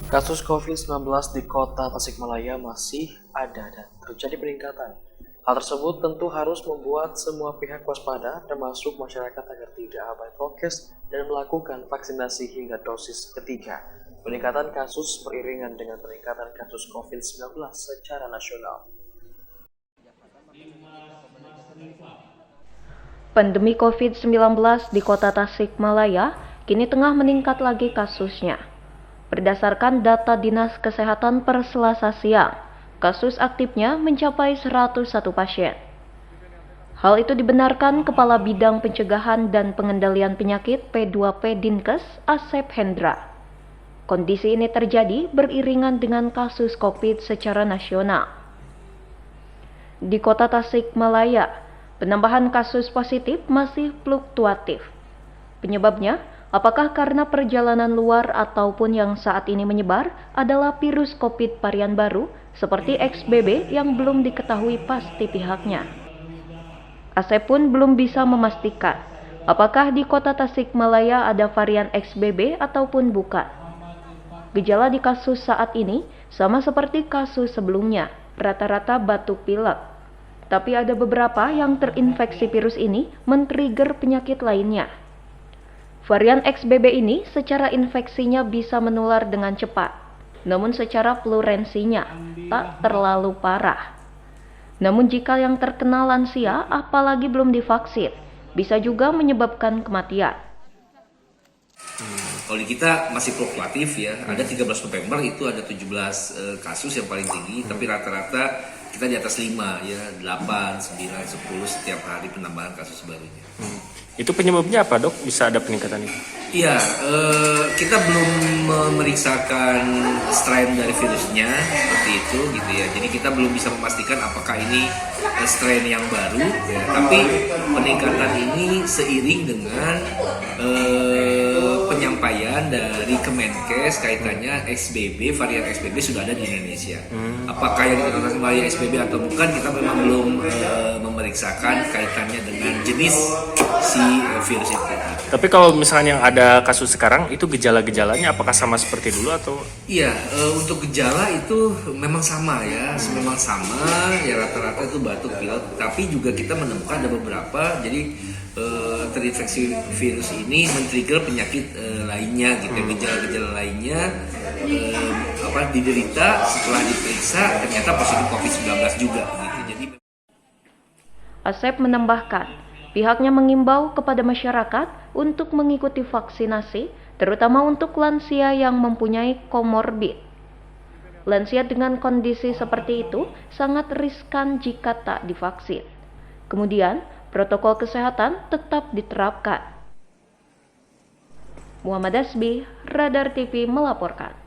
Kasus COVID-19 di kota Tasikmalaya masih ada dan terjadi peningkatan. Hal tersebut tentu harus membuat semua pihak waspada, termasuk masyarakat agar tidak abai prokes dan melakukan vaksinasi hingga dosis ketiga. Peningkatan kasus beriringan dengan peningkatan kasus COVID-19 secara nasional. Pandemi COVID-19 di kota Tasikmalaya kini tengah meningkat lagi kasusnya. Berdasarkan data Dinas Kesehatan per Selasa siang, kasus aktifnya mencapai 101 pasien. Hal itu dibenarkan Kepala Bidang Pencegahan dan Pengendalian Penyakit P2P Dinkes, Asep Hendra. Kondisi ini terjadi beriringan dengan kasus COVID secara nasional. Di kota Tasikmalaya, penambahan kasus positif masih fluktuatif. Penyebabnya, apakah karena perjalanan luar ataupun yang saat ini menyebar adalah virus COVID varian baru seperti XBB yang belum diketahui pasti pihaknya. Asep pun belum bisa memastikan apakah di kota Tasikmalaya ada varian XBB ataupun bukan. Gejala di kasus saat ini sama seperti kasus sebelumnya, rata-rata batuk pilek. Tapi ada beberapa yang terinfeksi virus ini men-trigger penyakit lainnya. Varian XBB ini secara infeksinya bisa menular dengan cepat, namun secara fluorensinya tak terlalu parah. Namun jika yang terkena lansia apalagi belum divaksin, bisa juga menyebabkan kematian. Kalau di kita masih fluktuatif ya, ada 13 November itu ada 17 kasus yang paling tinggi, tapi rata-rata kita di atas 5 ya, 8, 9, 10 setiap hari penambahan kasus barunya. Itu penyebabnya apa, Dok? Bisa ada peningkatan itu? Iya, kita belum memeriksakan strain dari virusnya seperti itu gitu ya. Jadi kita belum bisa memastikan apakah ini strain yang baru ya. Tapi peningkatan ini seiring dengan penyampaian dari Kemenkes kaitannya XBB, varian XBB sudah ada di Indonesia. Apakah yang dikatakan varian XBB atau bukan, kita memang belum memeriksakan kaitannya dengan jenis si virus itu. Tapi kalau misalnya yang ada kasus sekarang, itu gejala-gejalanya apakah sama seperti dulu atau? Iya, untuk gejala itu memang sama ya, memang sama ya, rata-rata itu batuk pilek. Tapi juga kita menemukan ada beberapa, jadi terinfeksi virus ini men-trigger penyakit lainnya gitu, gejala-gejala lainnya diderita setelah diperiksa ternyata positif COVID-19 juga gitu. Jadi Asep menambahkan, pihaknya mengimbau kepada masyarakat untuk mengikuti vaksinasi, terutama untuk lansia yang mempunyai komorbid. Lansia dengan kondisi seperti itu sangat riskan jika tak divaksin. Kemudian, protokol kesehatan tetap diterapkan. Muhammad Asbi, Radar TV melaporkan.